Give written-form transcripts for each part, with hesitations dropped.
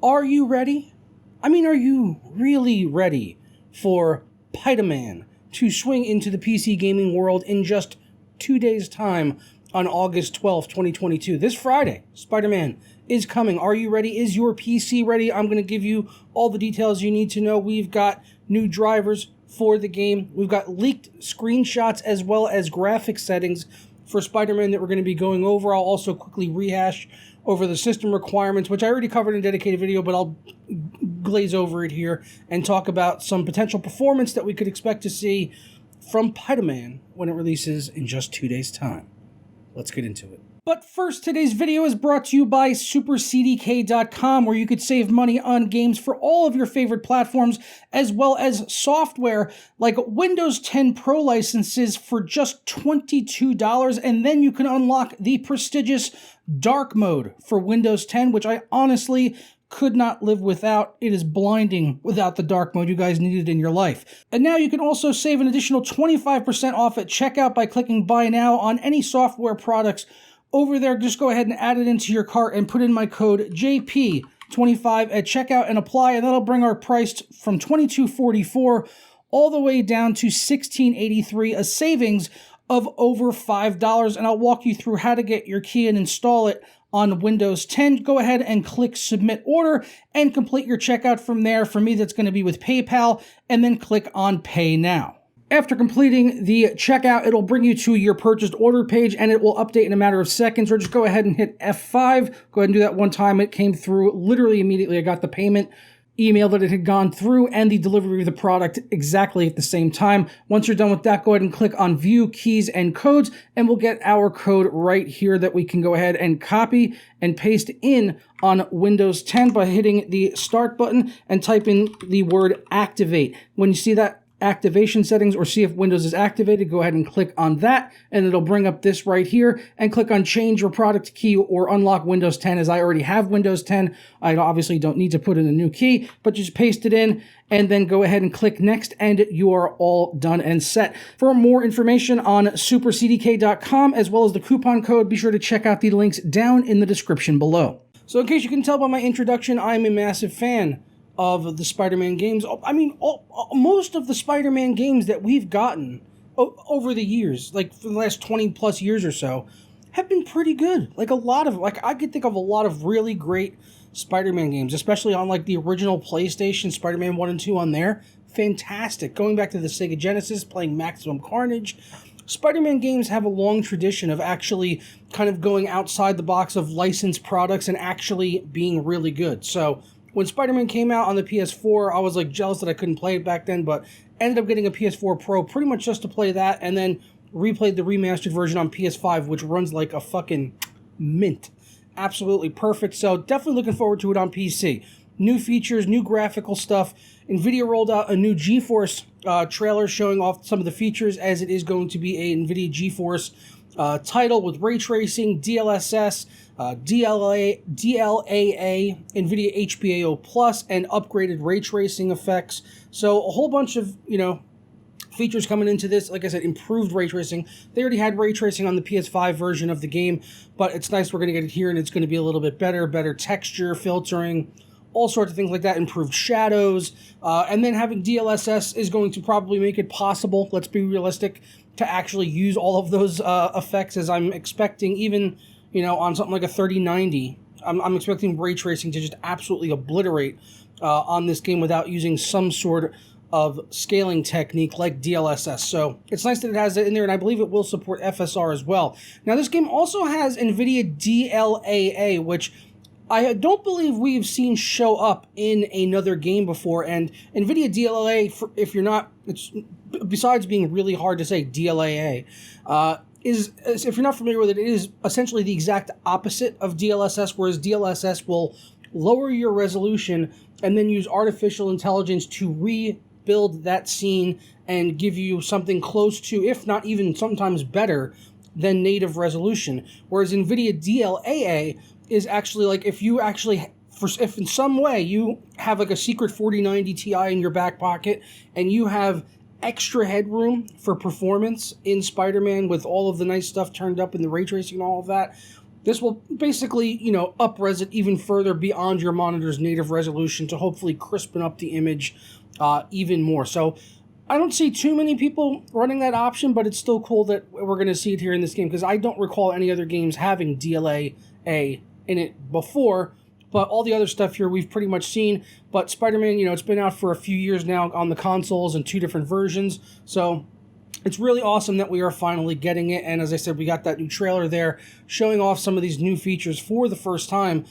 Are you ready? I mean, are you really ready for Spider-Man to swing into the PC gaming world in just 2 days' time on August 12th, 2022? This Friday, Spider-Man is coming. Are you ready? Is your PC ready? I'm going to give you all the details you need to know. We've got new drivers for the game. We've got leaked screenshots as well as graphic settings for Spider-Man that we're going to be going over. I'll also quickly rehash over the system requirements, which I already covered in a dedicated video, but I'll glaze over it here and talk about some potential performance that we could expect to see from Spider-Man when it releases in just 2 days' time. Let's get into it. But first, today's video is brought to you by SuperCDK.com, where you could save money on games for all of your favorite platforms, as well as software like Windows 10 Pro licenses for just $22, and then you can unlock the prestigious Dark Mode for Windows 10, which I honestly could not live without. It is blinding without the dark mode. You guys need it in your life. And now you can also save an additional 25% off at checkout by clicking Buy Now on any software products over there. Just go ahead and add it into your cart and put in my code JP25 at checkout and apply, and that'll bring our price from $22.44 all the way down to $16.83, a savings of over $5. And I'll walk you through how to get your key and install it on Windows 10. Go ahead and click Submit Order and complete your checkout from there. For me, that's going to be with PayPal, and then click on Pay Now. After completing the checkout, it'll bring you to your purchased order page, and it will update in a matter of seconds, or just go ahead and hit F5. Go ahead and do that one time. It came through literally immediately. I got the payment email that it had gone through and the delivery of the product exactly at the same time. Once you're done with that, go ahead and click on View Keys and Codes, and we'll get our code right here that we can go ahead and copy and paste in on Windows 10 by hitting the Start button and type in the word Activate. When you see that activation settings or see if Windows is activated, go ahead and click on that, and it'll bring up this right here, and click on Change Your Product Key or Unlock Windows 10. As I already have Windows 10, I obviously don't need to put in a new key, but just paste it in and then go ahead and click Next, and you are all done and set. For more information on SuperCDK.com as well as the coupon code, be sure to check out the links down in the description below. So in case you can tell by my introduction, I'm a massive fan of the Spider-Man games. I mean, most of the Spider-Man games that we've gotten over the years, like for the last 20 plus years or so, have been pretty good. Like I could think of a lot of really great Spider-Man games, especially on like the original PlayStation, Spider-Man 1 and 2 on there. Fantastic. Going back to the Sega Genesis, playing Maximum Carnage. Spider-Man games have a long tradition of actually kind of going outside the box of licensed products and actually being really good. So when Spider-Man came out on the PS4, I was like jealous that I couldn't play it back then, but ended up getting a PS4 Pro pretty much just to play that, and then replayed the remastered version on PS5, which runs like a fucking mint. Absolutely perfect, so definitely looking forward to it on PC. New features, new graphical stuff. NVIDIA rolled out a new GeForce trailer showing off some of the features, as it is going to be a NVIDIA GeForce title with ray tracing, DLSS, DLAA, NVIDIA HBAO+, and upgraded ray tracing effects. So a whole bunch of, features coming into this. Like I said, improved ray tracing. They already had ray tracing on the PS5 version of the game, but it's nice we're going to get it here, and it's going to be a little bit better texture, filtering, all sorts of things like that, improved shadows, and then having DLSS is going to probably make it possible, let's be realistic, to actually use all of those effects, as I'm expecting, even, on something like a 3090, I'm expecting ray tracing to just absolutely obliterate on this game without using some sort of scaling technique like DLSS. So it's nice that it has it in there, and I believe it will support FSR as well. Now, this game also has NVIDIA DLAA, which I don't believe we've seen show up in another game before. And NVIDIA DLAA, if you're not, it's besides being really hard to say, DLAA, is, if you're not familiar with it, it is essentially the exact opposite of DLSS, whereas DLSS will lower your resolution and then use artificial intelligence to rebuild that scene and give you something close to, if not even sometimes better than native resolution. Whereas NVIDIA DLAA is actually like, if in some way you have like a secret 4090 Ti in your back pocket and you have extra headroom for performance in Spider-Man with all of the nice stuff turned up in the ray tracing and all of that, This will basically, up-res it even further beyond your monitor's native resolution to hopefully crispen up the image even more. So I don't see too many people running that option, but it's still cool that we're going to see it here in this game, because I don't recall any other games having DLA-A in it before, but all the other stuff here we've pretty much seen. But Spider-Man, it's been out for a few years now on the consoles in 2 different versions, so it's really awesome that we are finally getting it. And as I said, we got that new trailer there showing off some of these new features for the first time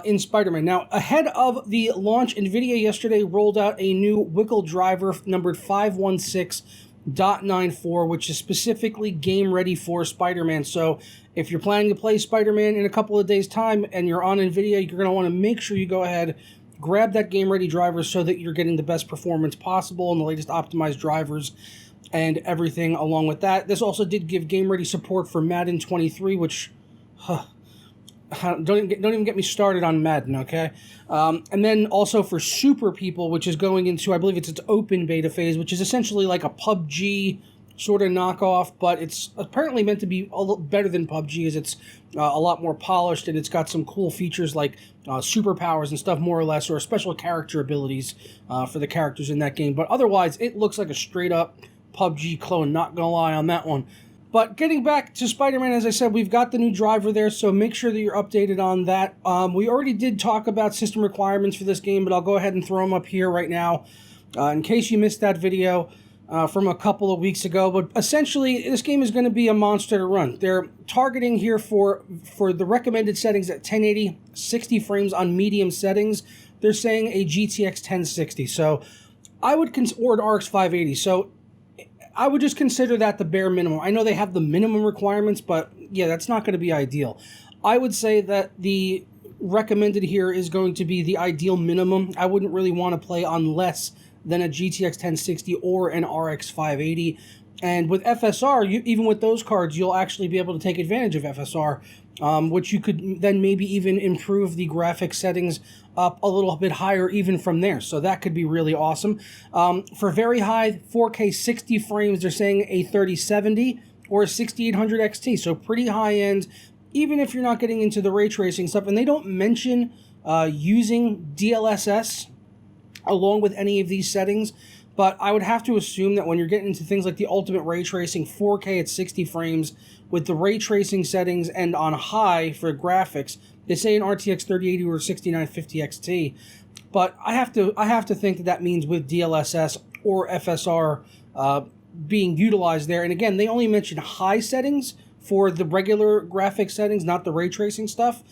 in Spider-Man. Now, ahead of the launch, NVIDIA yesterday rolled out a new WCL driver numbered 516.94, which is specifically game ready for Spider-Man. So if you're planning to play Spider-Man in a couple of days' time and you're on NVIDIA, you're going to want to make sure you go ahead, grab that game ready driver so that you're getting the best performance possible and the latest optimized drivers and everything along with that. This also did give game ready support for Madden 23, which don't even get me started on Madden, okay? And then also for Super People, which is going into, I believe it's its open beta phase, which is essentially like a PUBG sort of knockoff, but it's apparently meant to be a little better than PUBG, as it's a lot more polished, and it's got some cool features like superpowers and stuff, more or less, or special character abilities for the characters in that game. But otherwise, it looks like a straight-up PUBG clone, not gonna lie on that one. But getting back to Spider-Man, as I said, we've got the new driver there, so make sure that you're updated on that. We already did talk about system requirements for this game, but I'll go ahead and throw them up here right now in case you missed that video from a couple of weeks ago. But essentially, this game is going to be a monster to run. They're targeting here for the recommended settings at 1080, 60 frames on medium settings. They're saying a GTX 1060, so I would or an RX 580. So I would just consider that the bare minimum. I know they have the minimum requirements, but yeah, that's not going to be ideal. I would say that the recommended here is going to be the ideal minimum. I wouldn't really want to play on less than a GTX 1060 or an RX 580. And with FSR, even with those cards, you'll actually be able to take advantage of FSR, which you could then maybe even improve the graphics settings up a little bit higher even from there. So that could be really awesome. For very high 4K 60 frames, they're saying a 3070 or a 6800 XT. So pretty high end, even if you're not getting into the ray tracing stuff. And they don't mention using DLSS along with any of these settings. But I would have to assume that when you're getting into things like the ultimate ray tracing, 4K at 60 frames, with the ray tracing settings and on high for graphics, they say an RTX 3080 or 6950 XT. But I have to think that means with DLSS or FSR being utilized there. And again, they only mention high settings for the regular graphics settings, not the ray tracing stuff.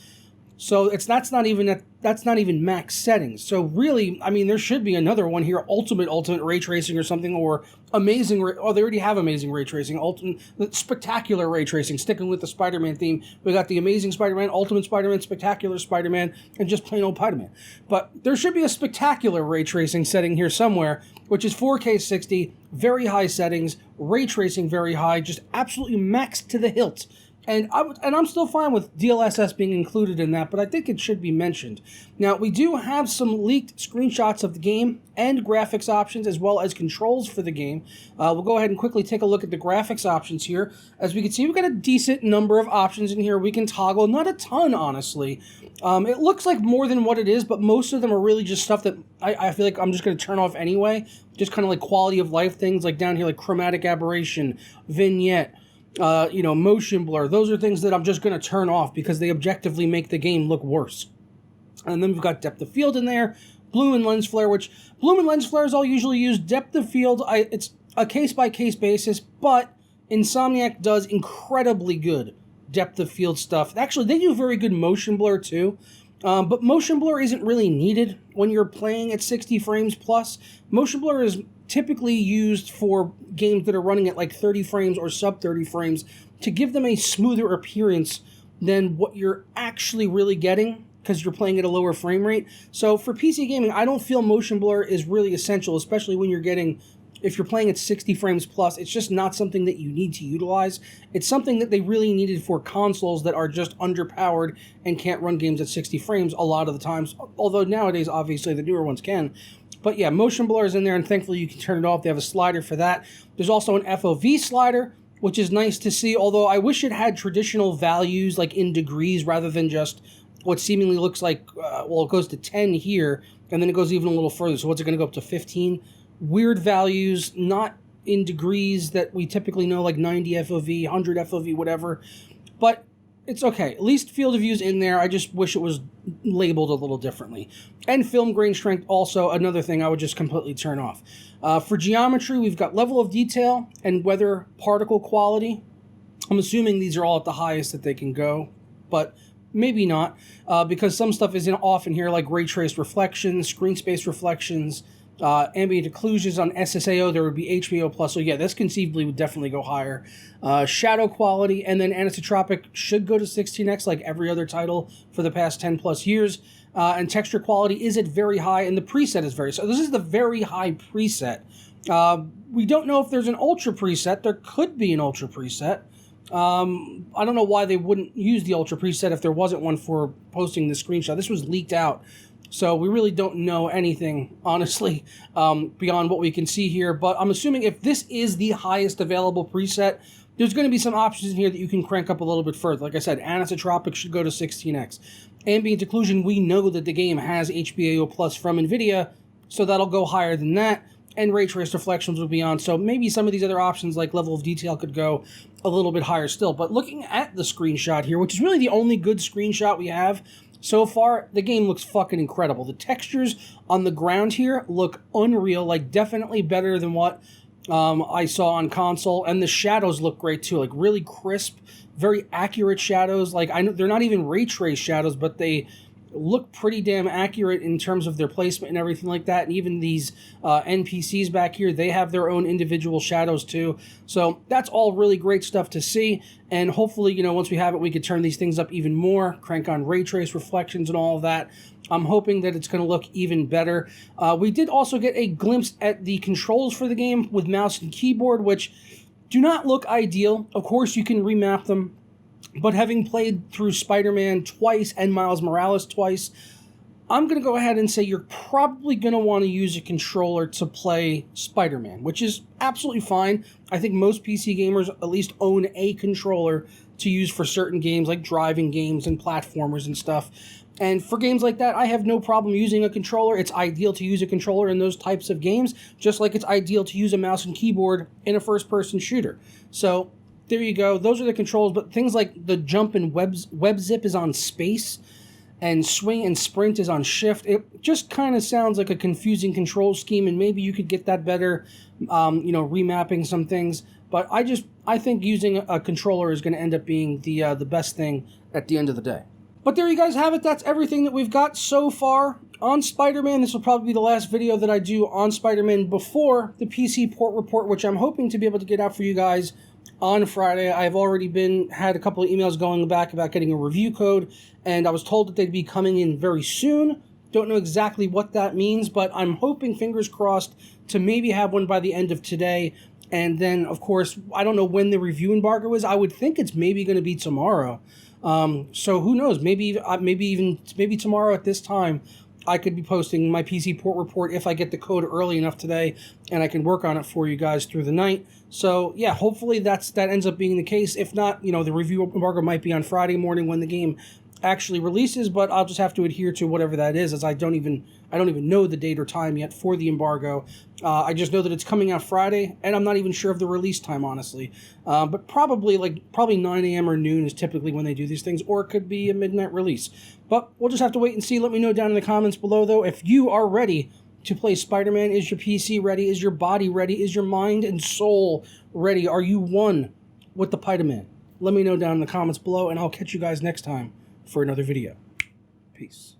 So that's not even max settings. So really, I mean, there should be another one here, ultimate ray tracing or something, or amazing. They already have amazing ray tracing, ultimate spectacular ray tracing. Sticking with the Spider-Man theme, we got the amazing Spider-Man, ultimate Spider-Man, spectacular Spider-Man, and just plain old Spider-Man. But there should be a spectacular ray tracing setting here somewhere, which is 4K 60, very high settings, ray tracing very high, just absolutely maxed to the hilt. And I'm still fine with DLSS being included in that, but I think it should be mentioned. Now, we do have some leaked screenshots of the game and graphics options, as well as controls for the game. We'll go ahead and quickly take a look at the graphics options here. As we can see, we've got a decent number of options in here we can toggle. Not a ton, honestly. It looks like more than what it is, but most of them are really just stuff that I feel like I'm just going to turn off anyway. Just kind of like quality of life things, like down here, like chromatic aberration, vignette, motion blur. Those are things that I'm just going to turn off because they objectively make the game look worse. And then we've got depth of field in there, bloom and lens flare, which bloom and lens flares I'll usually use. Depth of field, it's a case-by-case basis, but Insomniac does incredibly good depth of field stuff. Actually, they do very good motion blur too. But motion blur isn't really needed when you're playing at 60 frames plus. Motion blur is typically used for games that are running at like 30 frames or sub 30 frames to give them a smoother appearance than what you're actually really getting because you're playing at a lower frame rate. So for PC gaming, I don't feel motion blur is really essential, especially when if you're playing at 60 frames plus. It's just not something that you need to utilize. It's something that they really needed for consoles that are just underpowered and can't run games at 60 frames a lot of the times, although nowadays, obviously, the newer ones can. But yeah, motion blur is in there, and thankfully you can turn it off. They have a slider for that. There's also an FOV slider, which is nice to see, although I wish it had traditional values like in degrees rather than just what seemingly looks like, well, it goes to 10 here, and then it goes even a little further. So what's it going to go up to 15? Weird values, not in degrees that we typically know, like 90 FOV, 100 FOV, whatever. But it's okay. At least field of view's in there. I just wish it was labeled a little differently. And film grain strength, also another thing I would just completely turn off. For geometry, we've got level of detail and weather particle quality. I'm assuming these are all at the highest that they can go, but maybe not, because some stuff is off in here, like ray trace reflections, screen space reflections, ambient occlusions on SSAO. There would be HBO+, so yeah, this conceivably would definitely go higher. Shadow quality, and then anisotropic should go to 16x like every other title for the past 10 plus years. And texture quality is at very high, and the preset is very, so this is the very high preset. We don't know if there's an ultra preset. There could be an ultra preset. I don't know why they wouldn't use the ultra preset if there wasn't one for posting the screenshot. This was leaked out, so we really don't know anything, honestly, beyond what we can see here. But I'm assuming if this is the highest available preset, there's going to be some options in here that you can crank up a little bit further. Like I said, anisotropic should go to 16x. Ambient occlusion, we know that the game has HBO+ from NVIDIA, so that'll go higher than that. And ray trace reflections will be on, so maybe some of these other options like level of detail could go a little bit higher still. But looking at the screenshot here, which is really the only good screenshot we have so far, the game looks fucking incredible. The textures on the ground here look unreal, like definitely better than what I saw on console, and the shadows look great too, like really crisp, very accurate shadows. Like I know they're not even ray trace shadows, but they look pretty damn accurate in terms of their placement and everything like that. And even these NPCs back here, they have their own individual shadows too. So that's all really great stuff to see. And hopefully, you know, once we have it, we could turn these things up even more, crank on ray trace reflections and all of that. I'm hoping that it's going to look even better. We did also get a glimpse at the controls for the game with mouse and keyboard, which do not look ideal. Of course, you can remap them, but having played through Spider-Man twice and Miles Morales twice, I'm going to go ahead and say you're probably going to want to use a controller to play Spider-Man, which is absolutely fine. I think most PC gamers at least own a controller to use for certain games like driving games and platformers and stuff. And for games like that, I have no problem using a controller. It's ideal to use a controller in those types of games, just like it's ideal to use a mouse and keyboard in a first-person shooter. So there you go. Those are the controls, but things like the jump and web zip is on space, and swing and sprint is on shift. It just kind of sounds like a confusing control scheme, and maybe you could get that better, you know, remapping some things. But I think using a controller is going to end up being the best thing at the end of the day. But there you guys have it. That's everything that we've got so far on Spider-Man. This will probably be the last video that I do on Spider-Man before the PC port report, which I'm hoping to be able to get out for you guys on Friday. I've already had a couple of emails going back about getting a review code, and I was told that they'd be coming in very soon. Don't know exactly what that means, but I'm hoping, fingers crossed, to maybe have one by the end of today. And then, of course, I don't know when the review embargo is. I would think it's maybe going to be tomorrow. So who knows? Maybe tomorrow at this time, I could be posting my PC port report if I get the code early enough today, and I can work on it for you guys through the night. So yeah, hopefully that ends up being the case. If not, you know, the review embargo might be on Friday morning when the game actually releases, but I'll just have to adhere to whatever that is, as I don't even know the date or time yet for the embargo. I just know that it's coming out Friday, and I'm not even sure of the release time, honestly. But probably 9 a.m. or noon is typically when they do these things, or it could be a midnight release. But we'll just have to wait and see. Let me know down in the comments below, though, if you are ready to play Spider-Man. Is your PC ready? Is your body ready? Is your mind and soul ready? Are you one with the Spider-Man? Let me know down in the comments below, and I'll catch you guys next time for another video. Peace.